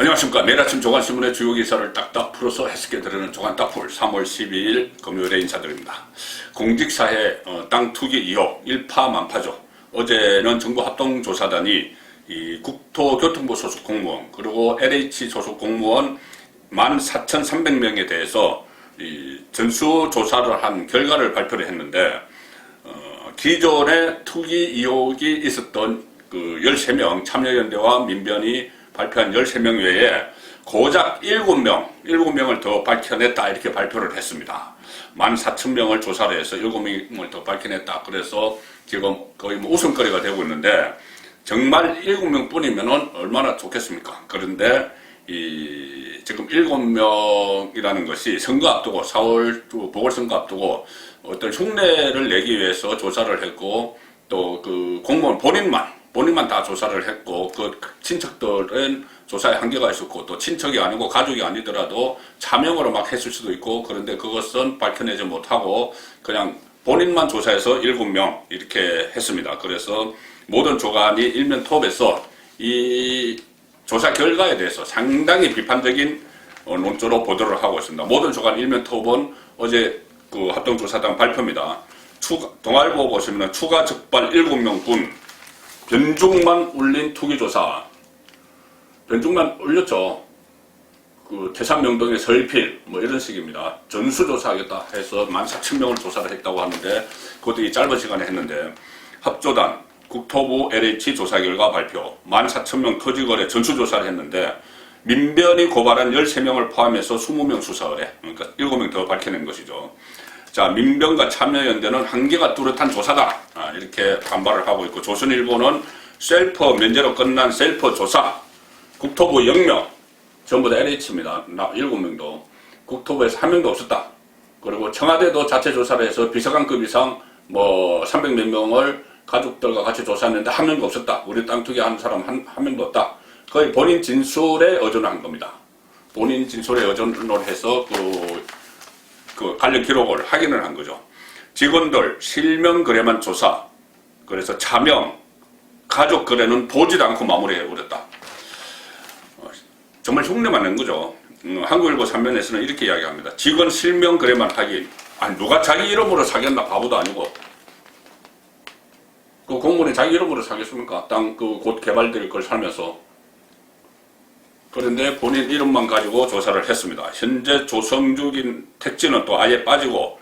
안녕하십니까. 내일 아침 조간신문의 주요 기사를 딱딱 풀어서 해석해 드리는 조간딱풀 3월 12일 금요일에 인사드립니다. 공직사회 땅 투기 의혹 일파만파죠. 어제는 정부 합동조사단이 이 국토교통부 소속 공무원 그리고 LH 소속 공무원 14,300명에 대해서 이 전수조사를 한 결과를 발표를 했는데 기존에 투기 의혹이 있었던 그 13명 참여연대와 민변이 발표한 13명 외에 고작 7명을 더 밝혀냈다 이렇게 발표를 했습니다. 14,000명을 조사를 해서 7명을 더 밝혀냈다. 그래서 지금 거의 뭐 웃음거리가 되고 있는데 정말 7명 뿐이면 얼마나 좋겠습니까? 그런데 지금 7명이라는 것이 선거 앞두고 4월 보궐선거 앞두고 어떤 흉내를 내기 위해서 조사를 했고 또 그 공무원 본인만 다 조사를 했고 그 친척들은 조사에 한계가 있었고 또 친척이 아니고 가족이 아니더라도 차명으로 막 했을 수도 있고 그런데 그것은 밝혀내지 못하고 그냥 본인만 조사해서 7명 이렇게 했습니다. 그래서 모든 조간이 일면 톱에서 이 조사 결과에 대해서 상당히 비판적인 논조로 보도를 하고 있습니다. 모든 조간 일면 톱은 어제 그 합동조사단 발표입니다. 동아일보 보시면 추가 적발 7명뿐 변죽만 울린 투기조사. 변죽만 울렸죠. 그 태산명동의 설필 뭐 이런 식입니다. 전수조사하겠다 해서 14,000명을 조사를 했다고 하는데 그것도 이 짧은 시간에 했는데 합조단 국토부 LH 조사 결과 발표 14,000명 토지거래 전수조사를 했는데 민변이 고발한 13명을 포함해서 20명 수사 의뢰 그러니까 7명 더 밝혀낸 것이죠. 자, 민변과 참여연대는 한계가 뚜렷한 조사다 이렇게 반발을 하고 있고 조선일보는 셀프 면제로 끝난 셀프 조사 국토부 0명 전부 다 LH입니다. 7명도 국토부에서 1명도 없었다. 그리고 청와대도 자체 조사를 해서 비서관급 이상 뭐 300몇 명을 가족들과 같이 조사했는데 1명도 없었다. 우리 땅 투기하는 사람 한 명도 없다. 거의 본인 진술에 의존을 한 겁니다. 본인 진술에 의존을 해서 그 관련 기록을 확인을 한 거죠. 직원들 실명 거래만 조사. 그래서 차명, 가족 거래는 보지도 않고 마무리해 버렸다. 정말 흉내만 낸 거죠. 한국일보 3면에서는 이렇게 이야기합니다. 직원 실명 거래만 하기. 아니 누가 자기 이름으로 사겠나 바보도 아니고. 그 공무원이 자기 이름으로 사겠습니까? 땅 곧 개발될 걸 살면서. 그런데 본인 이름만 가지고 조사를 했습니다. 현재 조성주긴 택지는 또 아예 빠지고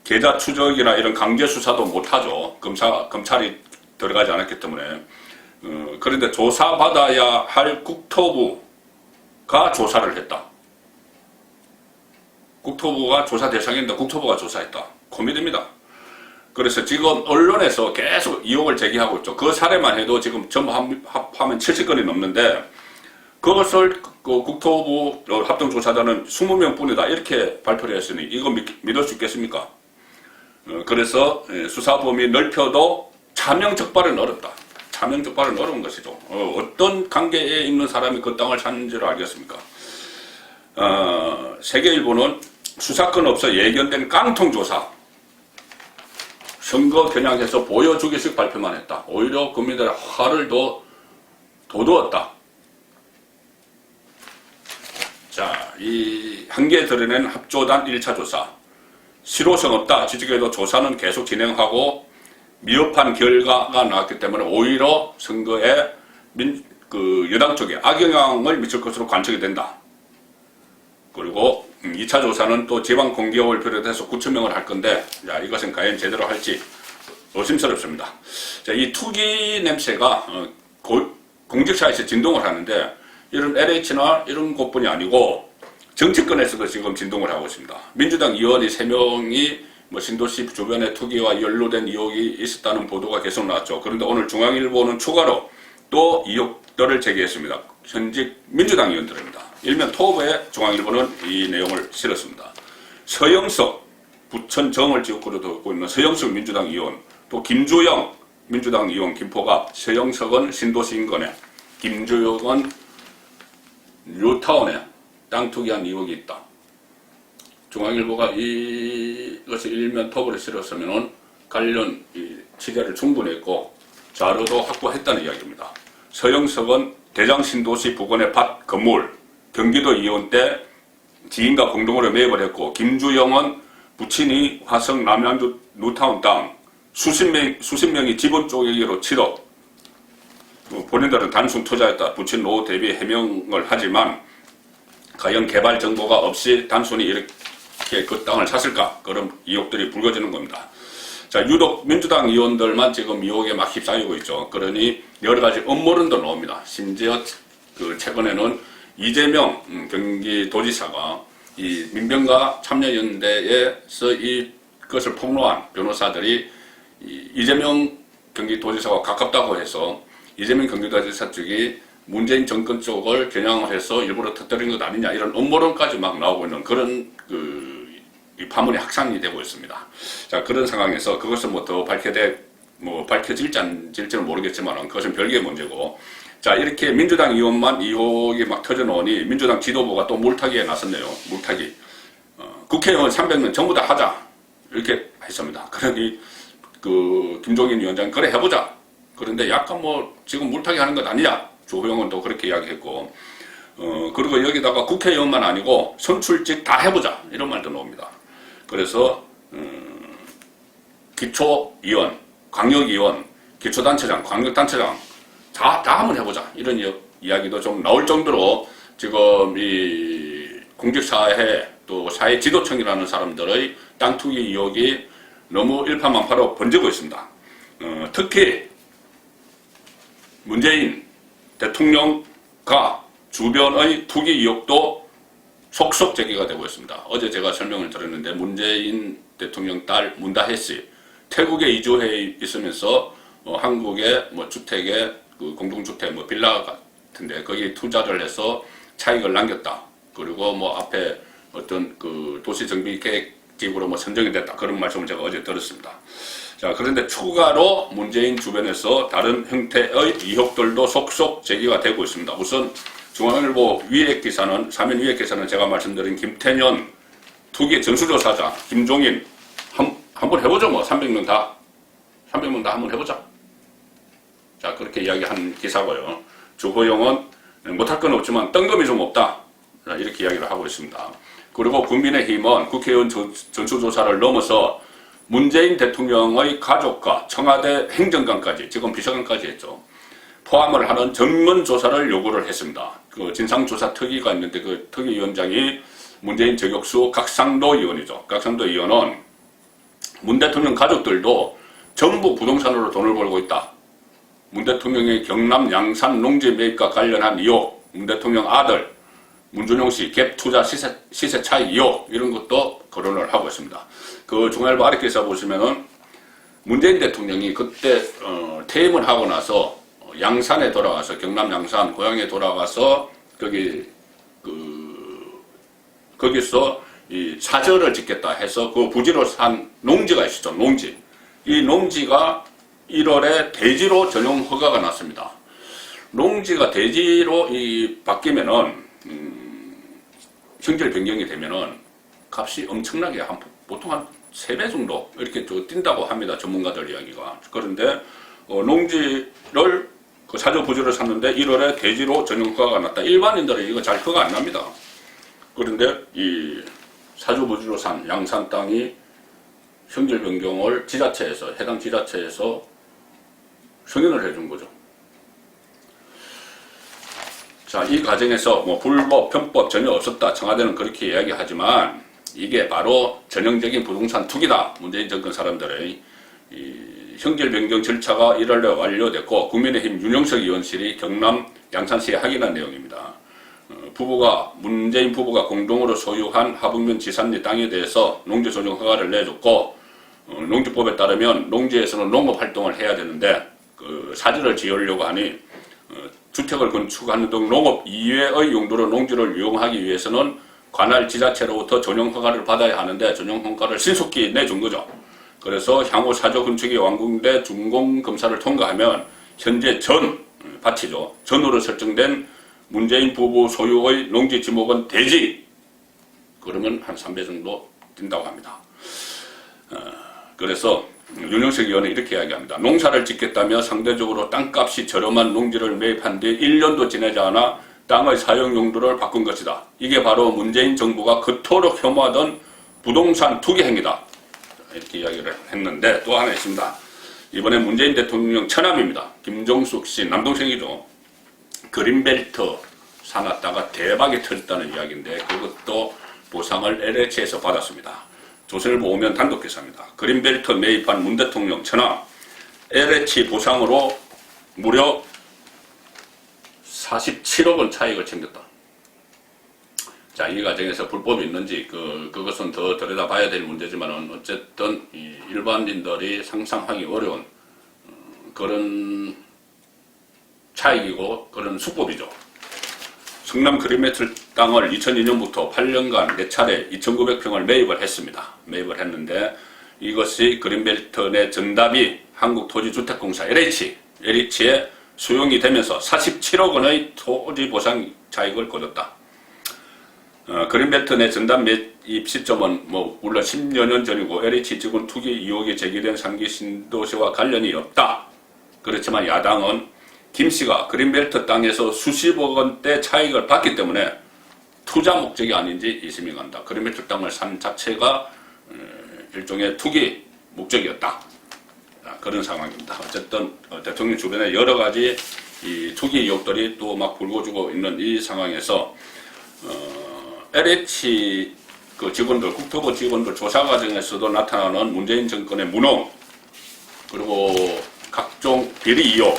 계좌 추적이나 이런 강제 수사도 못하죠. 검찰이 들어가지 않았기 때문에. 그런데 조사받아야 할 국토부가 조사를 했다. 국토부가 조사 대상인데 국토부가 조사했다. 코미디입니다. 그래서 지금 언론에서 계속 의혹을 제기하고 있죠. 그 사례만 해도 지금 전부 합하면 70건이 넘는데 그것을 국토부 합동조사단은 20명 뿐이다 이렇게 발표를 했으니 이거 믿을 수 있겠습니까? 그래서 수사 범위 넓혀도 차명 적발은 어렵다. 차명 적발은 어려운 것이죠. 어떤 관계에 있는 사람이 그 땅을 찾는지를 알겠습니까? 세계일보는 수사권 없어 예견된 깡통조사 선거 겨냥해서 보여주기식 발표만 했다. 오히려 국민들의 화를 더 돋웠다. 자, 이 한계 드러낸 합조단 1차 조사. 실효성 없다. 지적해도 조사는 계속 진행하고 미흡한 결과가 나왔기 때문에 오히려 선거에 여당 쪽에 악영향을 미칠 것으로 관측이 된다. 그리고 2차 조사는 또 지방 공기업을 비롯해서 9,000명을 할 건데 자, 이것은 과연 제대로 할지 의심스럽습니다. 자, 이 투기 냄새가 공직사회에서 진동을 하는데 이런 LH나 이런 곳뿐이 아니고 정치권에서도 지금 진동을 하고 있습니다. 민주당 의원이 3명이 뭐 신도시 주변에 투기와 연루된 의혹이 있었다는 보도가 계속 나왔죠. 그런데 오늘 중앙일보는 추가로 또 의혹들을 제기했습니다. 현직 민주당 의원들입니다. 일면 토부에 중앙일보는 이 내용을 실었습니다. 서영석 부천 정을 지역구로 두고 있는 서영석 민주당 의원 또 김주영 민주당 의원 김포가 서영석은 신도시 인근에 김주영은 뉴타운에 땅 투기한 의혹이 있다. 중앙일보가 이것을 일면 톱으로 실었으면 관련 취재를 충분히 했고 자료도 확보했다는 이야기입니다. 서영석은 대장 신도시 부근의 밭 건물 경기도 이혼 때 지인과 공동으로 매입을 했고, 김주영은 부친이 화성 남양주 뉴타운 땅 수십 명이 지분 쪼개기로 치러, 본인들은 단순 투자였다. 부친 노후 대비 해명을 하지만 과연 개발 정보가 없이 단순히 이렇게 그 땅을 샀을까? 그런 의혹들이 불거지는 겁니다. 자, 유독 민주당 의원들만 지금 의혹에 막 휩싸이고 있죠. 그러니 여러 가지 음모론도 나옵니다. 심지어 그 최근에는 이재명 경기도지사가 이 민병가 참여연대에서 이것을 폭로한 변호사들이 이재명 경기도지사와 가깝다고 해서 이재명 경기도지사 쪽이 문재인 정권 쪽을 겨냥을 해서 일부러 터뜨린 것 아니냐, 이런 음모론까지 막 나오고 있는 그런 이 파문이 확산이 되고 있습니다. 자, 그런 상황에서 그것은 뭐 더 밝혀질지 안 질지는 모르겠지만 그것은 별개의 문제고, 자, 이렇게 민주당 의원만 의혹이 막 터져나오니 민주당 지도부가 또 물타기에 나섰네요. 물타기. 국회의원 300명 전부 다 하자, 이렇게 했습니다. 그러니 김종인 위원장 그래 해보자. 그런데 약간 지금 물타기 하는 것 아니냐, 조호영은 또 그렇게 이야기했고, 그리고 여기다가 국회의원만 아니고 선출직 다 해보자, 이런 말도 나옵니다. 그래서 기초의원, 광역의원, 기초단체장, 광역단체장 다 한번 해보자, 이런 이야기도 좀 나올 정도로 지금 이 공직사회 또 사회 지도층이라는 사람들의 땅 투기 의혹이 너무 일파만파로 번지고 있습니다. 특히 문재인 대통령과 주변의 투기 의혹도 속속 제기가 되고 있습니다. 어제 제가 설명을 드렸는데 문재인 대통령 딸 문다혜 씨 태국에 이주해 있으면서 한국의 주택에 공동주택 빌라 같은데 거기 투자를 해서 차익을 남겼다. 그리고 앞에 어떤 도시 정비 계획직으로 선정이 됐다. 그런 말씀을 제가 어제 들었습니다. 자, 그런데 추가로 문재인 주변에서 다른 형태의 의혹들도 속속 제기가 되고 있습니다. 우선 중앙일보 위에 기사는, 사면 위에 기사는 제가 말씀드린 김태년 투기 전수조사자 김종인 한번 해보죠. 300명 다 한번 해보자. 자, 그렇게 이야기한 기사고요. 주호영은 못할 건 없지만 뜬금이 좀 없다, 이렇게 이야기를 하고 있습니다. 그리고 국민의힘은 국회의원 전수조사를 넘어서 문재인 대통령의 가족과 청와대 행정관까지, 지금 비서관까지 했죠, 포함을 하는 전문조사를 요구를 했습니다. 진상조사 특위가 있는데 그 특위위원장이 문재인 저격수 각상도 의원이죠. 각상도 의원은 문 대통령 가족들도 전부 부동산으로 돈을 벌고 있다. 문 대통령의 경남 양산 농지 매입과 관련한 의혹, 문 대통령 아들 문준용 씨 갭 투자 시세 차익 의혹, 이런 것도 거론을 하고 있습니다. 그 중앙일보 아래 기사 보시면은 문재인 대통령이 그때 퇴임을 하고 나서 양산에 돌아가서, 경남 양산 고향에 돌아가서 거기서 이 사절을 짓겠다 해서 그 부지로 산 농지가 있었죠. 농지. 이 농지가 1월에 대지로 전용 허가가 났습니다. 농지가 대지로 바뀌면은 형질 변경이 되면은 값이 엄청나게 보통 한 3배 정도 이렇게 뛴다고 합니다. 전문가들 이야기가. 그런데 농지를 사저 부지를 샀는데 1월에 대지로 전용 허가가 났다. 일반인들은 이거 잘 허가 안 납니다. 그런데 이 사저 부지로 산 양산 땅이 형질 변경을 해당 지자체에서 승인을 해준 거죠. 자, 이 과정에서 불법, 편법 전혀 없었다. 청와대는 그렇게 이야기하지만 이게 바로 전형적인 부동산 투기다. 문재인 정권 사람들의 형질 변경 절차가 1월에 완료됐고 국민의힘 윤영석 의원실이 경남 양산시에 확인한 내용입니다. 문재인 부부가 공동으로 소유한 하북면 지산리 땅에 대해서 농지 전용 허가를 내줬고, 농지법에 따르면 농지에서는 농업 활동을 해야 되는데 사지를 지으려고 하니 주택을 건축하는 등 농업 이외의 용도로 농지를 이용하기 위해서는 관할 지자체로부터 전용 허가를 받아야 하는데 전용 허가를 신속히 내준 거죠. 그래서 향후 사저 건축이 완공돼 준공 검사를 통과하면 현재 밭이죠. 전으로 설정된 문재인 부부 소유의 농지 지목은 대지. 그러면 한 3배 정도 뛴다고 합니다. 그래서 윤영석 의원은 이렇게 이야기합니다. 농사를 짓겠다며 상대적으로 땅값이 저렴한 농지를 매입한 뒤 1년도 지나지 않아 땅의 사용 용도를 바꾼 것이다. 이게 바로 문재인 정부가 그토록 혐오하던 부동산 투기 행위다. 이렇게 이야기를 했는데 또 하나 있습니다. 이번에 문재인 대통령 처남입니다. 김종숙 씨 남동생이죠. 그린벨트 사놨다가 대박이 터졌다는 이야기인데 그것도 보상을 LH에서 받았습니다. 조선일보 오면 단독 기사입니다. 그린벨트 매입한 문 대통령 처남 LH 보상으로 무려 47억 원 차익을 챙겼다. 자, 이 과정에서 불법이 있는지 그것은 더 들여다봐야 될 문제지만 어쨌든 일반인들이 상상하기 어려운 그런 차익이고 그런 수법이죠. 성남 그린벨트 땅을 2002년부터 8년간 4차례 2,900평을 매입을 했습니다. 매입을 했는데 이것이 그린벨트 내 전답이 한국토지주택공사 LH에 수용이 되면서 47억 원의 토지 보상 차익을 거뒀다. 그린벨트 내 전담 매입 시점은 물론 10여 년 전이고 LH 직원 투기 의혹이 제기된 상기 신도시와 관련이 없다. 그렇지만 야당은 김 씨가 그린벨트 땅에서 수십억 원대 차익을 받기 때문에 투자 목적이 아닌지 의심이 간다. 그린벨트 땅을 산 자체가 일종의 투기 목적이었다. 그런 상황입니다. 어쨌든 대통령 주변에 여러 가지 이 투기 의혹들이 또 막 불거지고 있는 이 상황에서 LH 그 직원들, 국토부 직원들 조사 과정에서도 나타나는 문재인 정권의 무능 그리고 각종 비리 의혹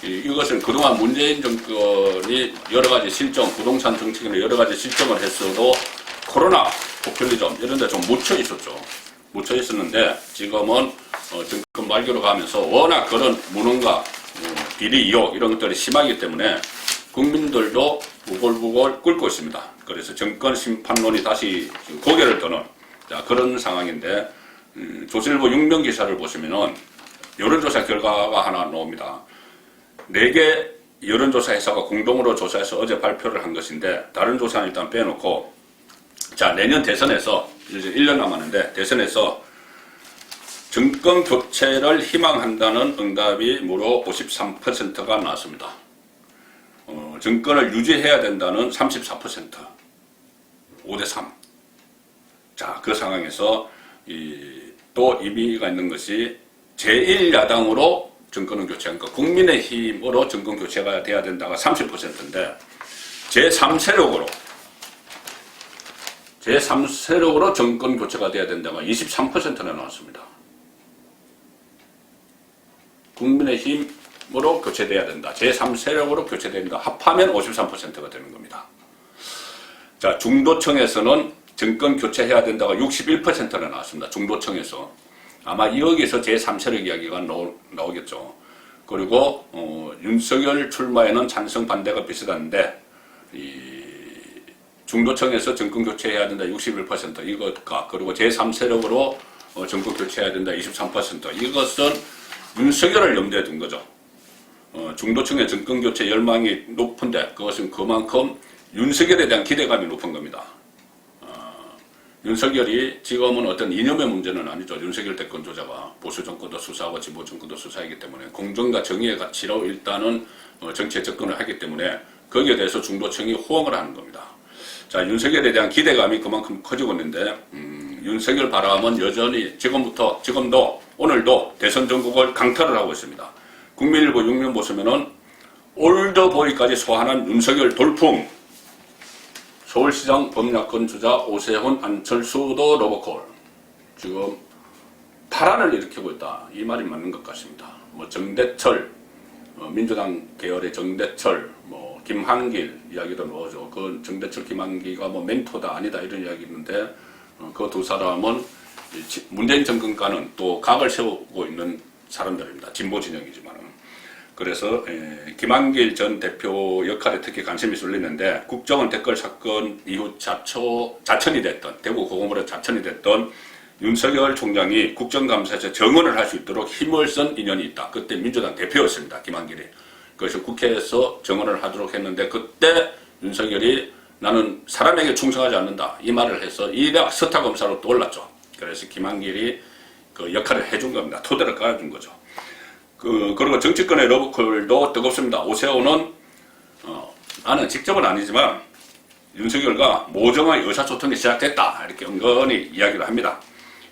이것은 그동안 문재인 정권이 여러 가지 실정, 부동산 정책이나 여러 가지 실정을 했어도 코로나, 포퓰리즘 이런 데 좀 묻혀 있었죠. 묻혀 있었는데 지금은 정권 말기로 가면서 워낙 그런 무능과 비리 의혹 이런 것들이 심하기 때문에 국민들도 부글부글 끓고 있습니다. 그래서 정권 심판론이 다시 고개를 드는 그런 상황인데 조선일보 6면 기사를 보시면은 여론조사 결과가 하나 나옵니다. 4개 여론조사 회사가 공동으로 조사해서 어제 발표를 한 것인데 다른 조사는 일단 빼놓고 자 내년 대선에서 이제 1년 남았는데 대선에서 정권 교체를 희망한다는 응답이 무려 53%가 나왔습니다. 정권을 유지해야 된다는 34%, 5대3. 자, 그 상황에서 또 의미가 있는 것이 제1야당으로 정권을 교체한 거, 국민의힘으로 정권 교체가 돼야 된다가 30%인데 제3세력으로 정권 교체가 돼야 된다가 23%나 나왔습니다. 국민의힘으로 교체돼야 된다. 제3세력으로 교체된다. 합하면 53%가 되는 겁니다. 자, 중도층에서는 정권 교체해야 된다가 61%나 나왔습니다. 중도층에서. 아마 여기서 제3세력 이야기가 나오겠죠. 그리고 윤석열 출마에는 찬성 반대가 비슷한데 중도층에서 정권 교체해야 된다 61% 이것과 그리고 제3세력으로 정권 교체해야 된다 23% 이것은 윤석열을 염두에 둔 거죠. 중도층의 정권 교체 열망이 높은데 그것은 그만큼 윤석열에 대한 기대감이 높은 겁니다. 윤석열이 지금은 어떤 이념의 문제는 아니죠. 윤석열 대권 주자가 보수 정권도 수사하고 진보 정권도 수사하기 때문에 공정과 정의의 가치로 일단은 정치에 접근을 하기 때문에 거기에 대해서 중도층이 호응을 하는 겁니다. 자, 윤석열에 대한 기대감이 그만큼 커지고 있는데 윤석열 바람은 여전히 지금도 오늘도 대선 전국을 강타를 하고 있습니다. 국민일보 6면 보시면은 올드보이까지 소환한 윤석열 돌풍. 서울시장 범야권 주자 오세훈, 안철수도 로보콜. 지금 파란을 일으키고 있다. 이 말이 맞는 것 같습니다. 정대철, 민주당 계열의 정대철, 김한길 이야기도 나오죠. 그 정대철, 김한기가 멘토다 아니다 이런 이야기 있는데 그 두 사람은 문재인 정권과는 또 각을 세우고 있는 사람들입니다. 진보 진영이지만은. 그래서 김한길 전 대표 역할에 특히 관심이 쏠리는데 국정원 댓글 사건 이후 자천이 됐던 대구 고검으로 자천이 됐던 윤석열 총장이 국정감사에서 정언을 할 수 있도록 힘을 쓴 인연이 있다. 그때 민주당 대표였습니다. 김한길이. 그래서 국회에서 정언을 하도록 했는데 그때 윤석열이 나는 사람에게 충성하지 않는다. 이 말을 해서 이대학 서타검사로 또 올랐죠. 그래서 김한길이 그 역할을 해준 겁니다. 토대를 깔아준 거죠. 그리고 정치권의 러브콜도 뜨겁습니다. 오세훈은 나는 직접은 아니지만 윤석열과 모정의 의사소통이 시작됐다 이렇게 은근히 이야기를 합니다.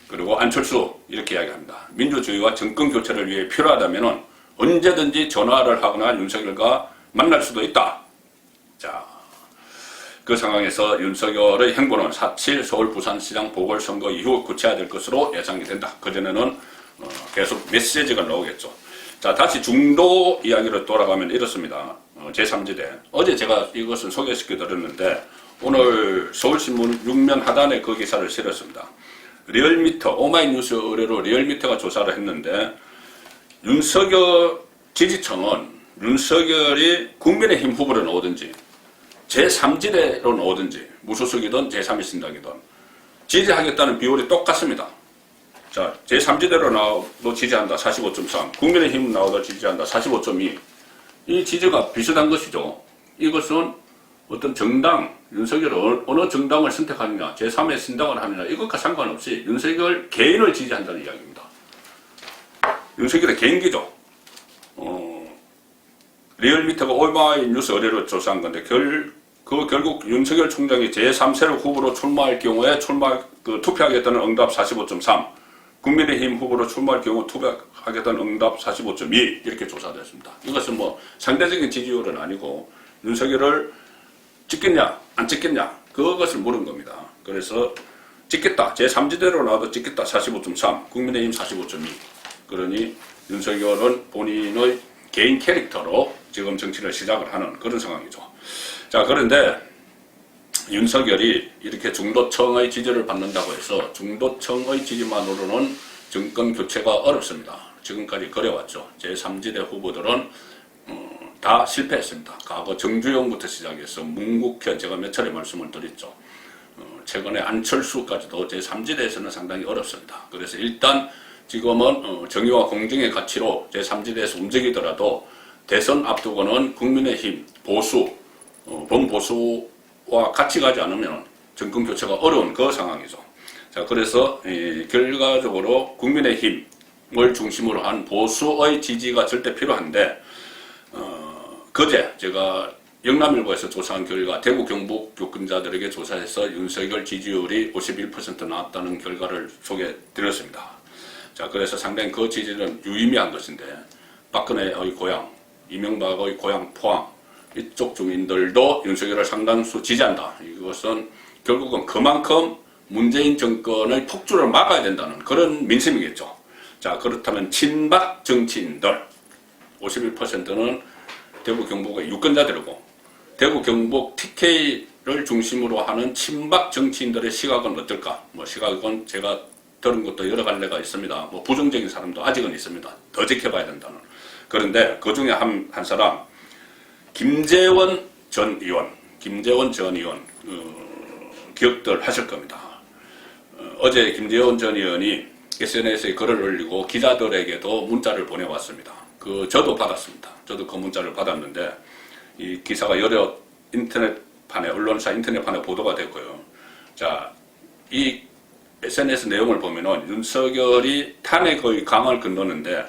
그리고 안철수 이렇게 이야기합니다. 민주주의와 정권교체를 위해 필요하다면 언제든지 전화를 하거나 윤석열과 만날 수도 있다. 자, 그 상황에서 윤석열의 행보는 4.7 서울 부산시장 보궐선거 이후 구체화될 것으로 예상이 된다. 그전에는 계속 메시지가 나오겠죠. 자, 다시 중도 이야기로 돌아가면 이렇습니다. 제3지대. 어제 제가 이것을 소개시켜 드렸는데 오늘 서울신문 6면 하단에 그 기사를 실었습니다. 리얼미터, 오마이뉴스 의뢰로 리얼미터가 조사를 했는데 윤석열 지지층은 윤석열이 국민의힘 후보로 나오든지 제3지대로 나오든지 무소속이든 제3일신당이든 지지하겠다는 비율이 똑같습니다. 자, 제3지대로 나와도 지지한다 45.3, 국민의힘 나와도 지지한다 45.2. 이 지지가 비슷한 것이죠. 이것은 어떤 정당, 윤석열 어느 정당을 선택하느냐, 제3의 신당을 하느냐 이것과 상관없이 윤석열 개인을 지지한다는 이야기입니다. 윤석열의 개인기죠. 리얼미터가 오마이뉴스 의뢰로 조사한 건데 결국 윤석열 총장이 제3세력 후보로 출마할 경우에 투표하겠다는 응답 45.3, 국민의힘 후보로 출마할 경우 투표하겠다는 응답 45.2 이렇게 조사됐습니다. 이것은 뭐 상대적인 지지율은 아니고 윤석열을 찍겠냐 안 찍겠냐 그것을 물은 겁니다. 그래서 찍겠다 제3지대로 나와도 찍겠다 45.3, 국민의힘 45.2. 그러니 윤석열은 본인의 개인 캐릭터로 지금 정치를 시작을 하는 그런 상황이죠. 자, 그런데 윤석열이 이렇게 중도층의 지지를 받는다고 해서 중도층의 지지만으로는 정권 교체가 어렵습니다. 지금까지 그래왔죠. 제3지대 후보들은 다 실패했습니다. 과거 정주영부터 시작해서 문국현, 제가 몇 차례 말씀을 드렸죠. 최근에 안철수까지도 제3지대에서는 상당히 어렵습니다. 그래서 일단 지금은 정의와 공정의 가치로 제3지대에서 움직이더라도 대선 앞두고는 국민의힘 보수, 범보수와 같이 가지 않으면 정권 교체가 어려운 그 상황이죠. 자, 그래서 결과적으로 국민의힘을 중심으로 한 보수의 지지가 절대 필요한데 그제 제가 영남일보에서 조사한 결과 대구 경북 유권자들에게 조사해서 윤석열 지지율이 51% 나왔다는 결과를 소개드렸습니다. 자, 그래서 상당히 그 지지는 유의미한 것인데 박근혜의 고향, 이명박의 고향 포항 이쪽 주민들도 윤석열을 상당수 지지한다. 이것은 결국은 그만큼 문재인 정권의 폭주를 막아야 된다는 그런 민심이겠죠. 자, 그렇다면 친박 정치인들 51%는 대구 경북의 유권자들이고 대구 경북 TK를 중심으로 하는 친박 정치인들의 시각은 어떨까? 뭐 시각은 제가 들은 것도 여러 갈래가 있습니다. 뭐 부정적인 사람도 아직은 있습니다. 더 지켜봐야 된다는. 그런데 그 중에 한 사람 김재원 전 의원 기억들 하실 겁니다. 어제 김재원 전 의원이 SNS에 글을 올리고 기자들에게도 문자를 보내왔습니다. 저도 받았습니다. 저도 그 문자를 받았는데 이 기사가 여러 인터넷판에 언론사 인터넷판에 보도가 됐고요. 자, 이 SNS 내용을 보면은 윤석열이 탄핵의 강을 건너는데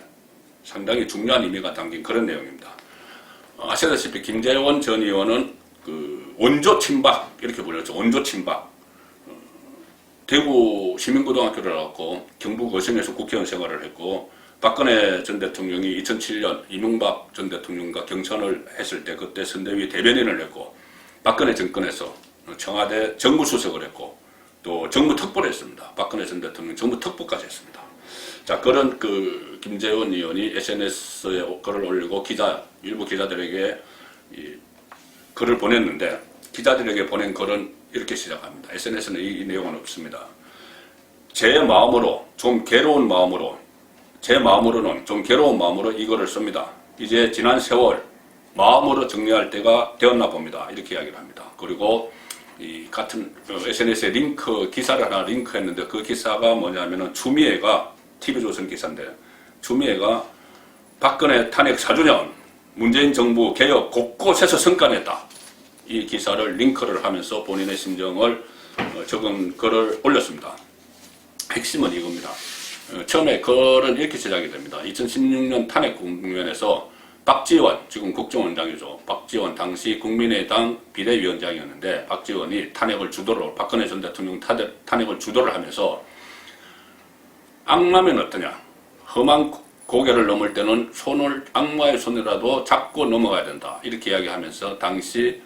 상당히 중요한 의미가 담긴 그런 내용입니다. 아시다시피 김재원 전 의원은 원조 친박 이렇게 불렸죠. 원조 친박. 대구 시민고등학교를 나왔고 경북 어성에서 국회의원 생활을 했고 박근혜 전 대통령이 2007년 이명박 전 대통령과 경선을 했을 때 그때 선대위 대변인을 했고 박근혜 정권에서 청와대 정무수석을 했고 또 정무특보를 했습니다. 박근혜 전 대통령 정무특보까지 했습니다. 자, 그런 김재원 의원이 SNS에 글을 올리고 일부 기자들에게 글을 보냈는데 기자들에게 보낸 글은 이렇게 시작합니다. SNS는 이 내용은 없습니다. 제 마음으로는 좀 괴로운 마음으로 이 글을 씁니다. 이제 지난 세월 마음으로 정리할 때가 되었나 봅니다. 이렇게 이야기를 합니다. 그리고 이 같은 SNS에 기사를 하나 링크했는데 그 기사가 뭐냐면은 추미애가 TV조선 기사인데 추미애가 박근혜 탄핵 4주년 문재인 정부 개혁 곳곳에서 성과냈다. 이 기사를 링크를 하면서 본인의 심정을 적은 글을 올렸습니다. 핵심은 이겁니다. 처음에 글은 이렇게 시작이 됩니다. 2016년 탄핵 국면에서 박지원, 지금 국정원장이죠. 박지원 당시 국민의당 비대위원장이었는데 박지원이 탄핵을 주도를, 박근혜 전 대통령 탄핵을 주도를 하면서 악마면 어떠냐. 험한 고개를 넘을 때는 악마의 손이라도 잡고 넘어가야 된다. 이렇게 이야기하면서 당시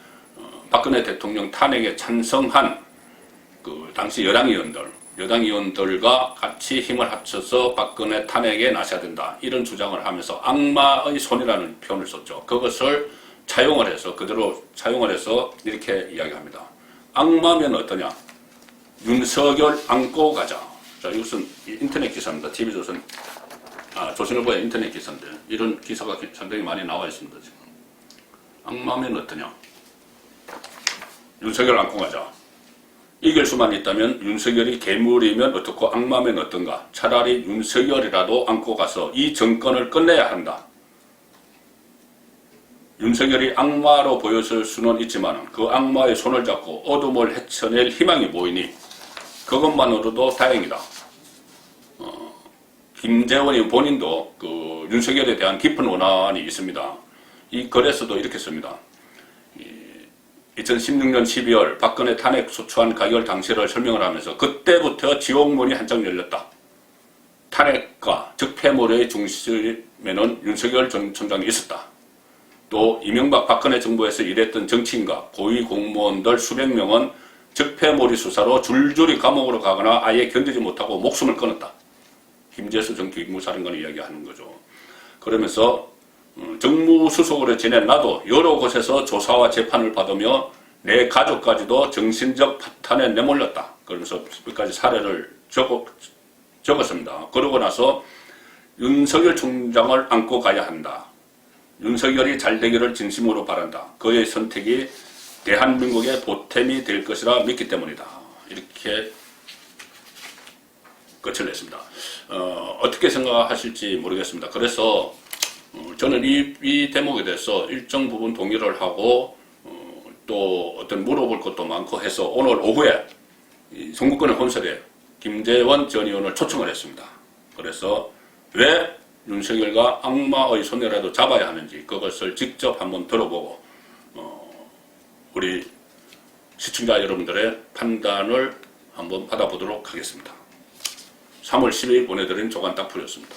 박근혜 대통령 탄핵에 찬성한 그 당시 여당 의원들과 같이 힘을 합쳐서 박근혜 탄핵에 나서야 된다. 이런 주장을 하면서 악마의 손이라는 표현을 썼죠. 그것을 그대로 차용을 해서 이렇게 이야기합니다. 악마면 어떠냐? 윤석열 안고 가자. 자, 이것은 인터넷 기사입니다. TV조선, 조선일보의 인터넷 기사인데 이런 기사가 상당히 많이 나와 있습니다. 지금. 악마면 어떠냐? 윤석열 안고 가자. 이길 수만 있다면 윤석열이 괴물이면 어떻고 악마면 어떤가. 차라리 윤석열이라도 안고 가서 이 정권을 끝내야 한다. 윤석열이 악마로 보였을 수는 있지만 그 악마의 손을 잡고 어둠을 헤쳐낼 희망이 보이니 그것만으로도 다행이다. 김재원이 본인도 그 윤석열에 대한 깊은 원한이 있습니다. 이 글에서도 이렇게 씁니다. 2016년 12월 박근혜 탄핵 소추안 가결 당시를 설명을 하면서 그때부터 지옥문이 한짝 열렸다. 탄핵과 적폐몰이의 중심에는 윤석열 전 총장이 있었다. 또 이명박 박근혜 정부에서 일했던 정치인과 고위 공무원들 수백 명은 적폐몰이 수사로 줄줄이 감옥으로 가거나 아예 견디지 못하고 목숨을 끊었다. 김재수 전 기무사령관이 이야기하는 거죠. 그러면서 정무수석으로 지낸 나도 여러 곳에서 조사와 재판을 받으며 내 가족까지도 정신적 파탄에 내몰렸다. 그러면서 몇 가지 사례를 적었습니다. 그러고 나서 윤석열 총장을 안고 가야 한다. 윤석열이 잘 되기를 진심으로 바란다. 그의 선택이 대한민국의 보탬이 될 것이라 믿기 때문이다. 이렇게 끝을 냈습니다. 어떻게 생각하실지 모르겠습니다. 그래서 저는 이 대목에 대해서 일정 부분 동의를 하고 또 어떤 물어볼 것도 많고 해서 오늘 오후에 성북권의 혼설에 김재원 전 의원을 초청을 했습니다. 그래서 왜 윤석열과 악마의 손이라도 잡아야 하는지 그것을 직접 한번 들어보고 우리 시청자 여러분들의 판단을 한번 받아보도록 하겠습니다. 3월 10일 보내드린 조간 딱풀이었습니다.